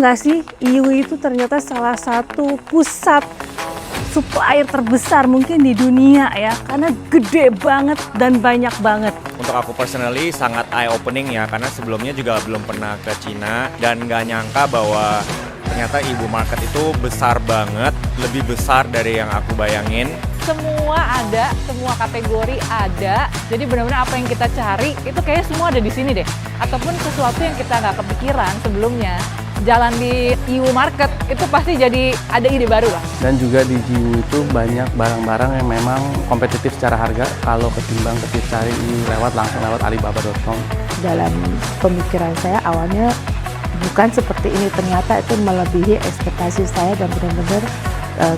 nggak sih, IU itu ternyata salah satu pusat supplier terbesar mungkin di dunia ya, karena gede banget dan banyak banget. Untuk aku personally sangat eye-opening ya, karena sebelumnya juga belum pernah ke Cina dan nggak nyangka bahwa ternyata Ibu Market itu besar banget, lebih besar dari yang aku bayangin. Semua ada, semua kategori ada. Jadi benar-benar apa yang kita cari itu kayaknya semua ada di sini deh. Ataupun sesuatu yang kita nggak kepikiran sebelumnya. Jalan di IU Market itu pasti jadi ada ide baru lah. Dan juga di GIU itu banyak barang-barang yang memang kompetitif secara harga kalau ketimbang ketika cari langsung lewat Alibaba.com. Dalam pemikiran saya awalnya bukan seperti ini, ternyata itu melebihi ekspektasi saya dan benar-benar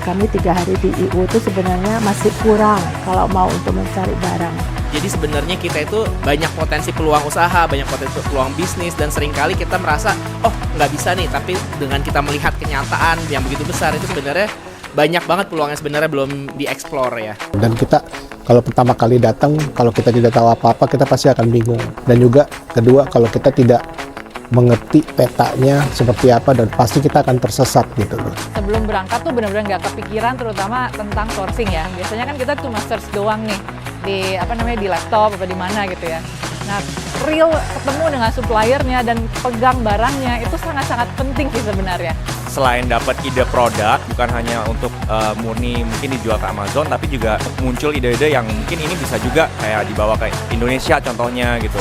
kami 3 hari di IU itu sebenarnya masih kurang kalau mau untuk mencari barang. Jadi sebenarnya kita itu banyak potensi peluang usaha, banyak potensi peluang bisnis, dan seringkali kita merasa, oh nggak bisa nih, tapi dengan kita melihat kenyataan yang begitu besar itu sebenarnya banyak banget peluang yang sebenarnya belum dieksplor ya. Dan kita kalau pertama kali datang, kalau kita tidak tahu apa-apa, kita pasti akan bingung. Dan juga kedua, kalau kita tidak mengerti petanya seperti apa, dan pasti kita akan tersesat gitu loh. Sebelum berangkat tuh benar-benar nggak kepikiran terutama tentang sourcing ya. Biasanya kan kita cuma search doang nih di di laptop atau di mana gitu ya. Nah, real ketemu dengan suppliernya dan pegang barangnya itu sangat-sangat penting sih sebenarnya. Selain dapat ide produk, bukan hanya untuk murni mungkin dijual ke Amazon, tapi juga muncul ide-ide yang mungkin ini bisa juga kayak dibawa ke Indonesia contohnya gitu.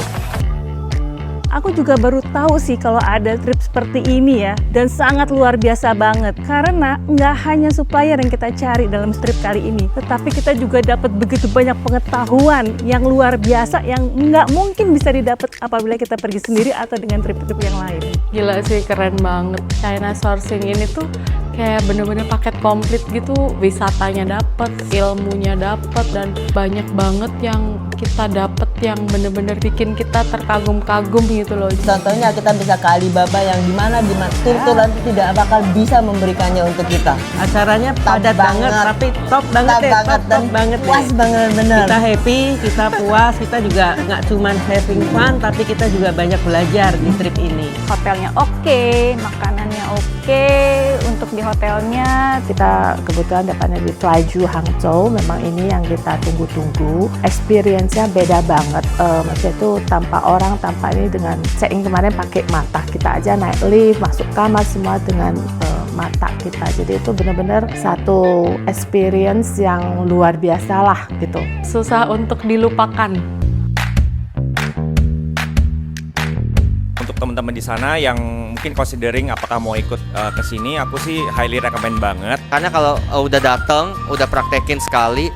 Aku juga baru tahu sih kalau ada trip seperti ini ya, dan sangat luar biasa banget. Karena nggak hanya supplier yang kita cari dalam trip kali ini, tetapi kita juga dapat begitu banyak pengetahuan yang luar biasa yang nggak mungkin bisa didapat apabila kita pergi sendiri atau dengan trip-trip yang lain. Gila sih, keren banget. China sourcing ini tuh kayak bener-bener paket komplit gitu, wisatanya dapet, ilmunya dapet, dan banyak banget yang kita dapet yang bener-bener bikin kita terkagum-kagum gitu loh. Contohnya kita bisa ke Alibaba yang dimana tur nanti tidak bakal bisa memberikannya untuk kita. Acaranya padat banget, tapi top banget top banget puas banget bener. Kita happy, kita puas, kita juga nggak cuman having fun, tapi kita juga banyak belajar di trip ini. Hotelnya oke, makanannya oke. Untuk di hotelnya Kita kebetulan dapatnya di Flyju Hangzhou, memang ini yang kita tunggu-tunggu. Experience-nya beda banget, maksudnya itu tanpa orang, tanpa ini dengan check-in kemarin pakai mata. Kita aja naik lift, masuk kamar semua dengan mata kita. Jadi itu benar-benar satu experience yang luar biasa lah gitu. Susah untuk dilupakan. Untuk teman-teman di sana yang mungkin considering apakah mau ikut ke sini, aku sih highly recommend banget. Karena kalau udah dateng, udah praktekin sekali,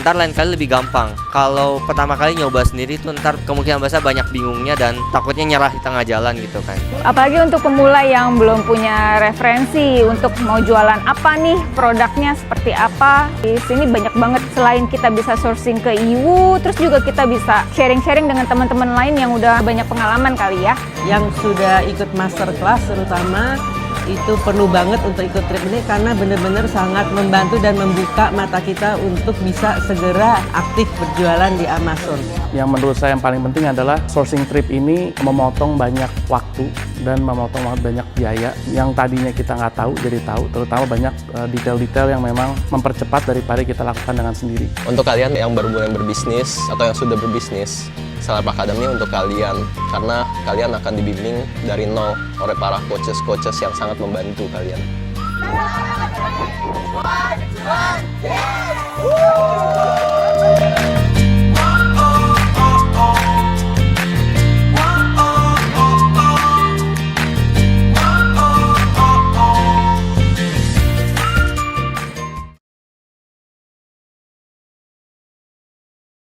ntar lain kali lebih gampang. Kalau pertama kali nyoba sendiri tuh ntar kemungkinan besar banyak bingungnya dan takutnya nyerah di tengah jalan gitu kan. apalagi untuk pemula yang belum punya referensi untuk mau jualan apa nih, produknya seperti apa. Di sini banyak banget, selain kita bisa sourcing ke IU, terus juga kita bisa sharing-sharing dengan teman-teman lain yang udah banyak pengalaman kali ya. Yang sudah ikut masterclass terutama, itu perlu banget untuk ikut trip ini karena benar-benar sangat membantu dan membuka mata kita untuk bisa segera aktif berjualan di Amazon. Yang menurut saya yang paling penting adalah sourcing trip ini memotong banyak waktu dan memotong banyak biaya yang tadinya kita nggak tahu jadi tahu, terutama banyak detail-detail yang memang mempercepat daripada kita lakukan dengan sendiri. Untuk kalian yang baru mulai berbisnis atau yang sudah berbisnis, Seleb Academy untuk kalian, karena kalian akan dibimbing dari nol oleh para coaches-coaches yang sangat membantu kalian. One, two,